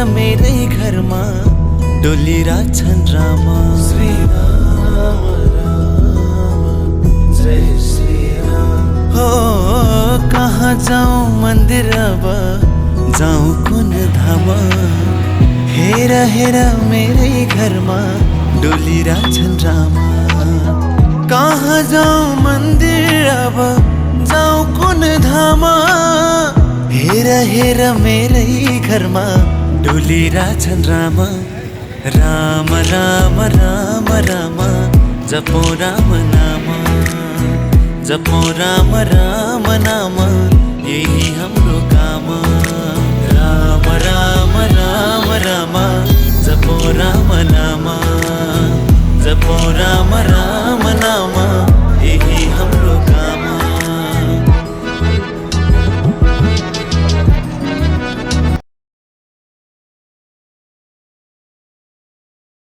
मेरै घरमा डोलिरहेछन् राम। श्री राम राम जय श्री राम। हो कहाँ जाऊँ मन्दिर अब जाऊँ कुन धाम। हेर हेर मेरै घरमा डोलिरहेछन् राम। कहाँ जाऊँ मन्दिर अब जाऊँ कुन धाम। हेर हेर मेरै घरमा डोलिरहेछन् राम। राम राम राम राम जपो राम नाम। जपो राम राम नाम यही हाम्रो काम। राम राम राम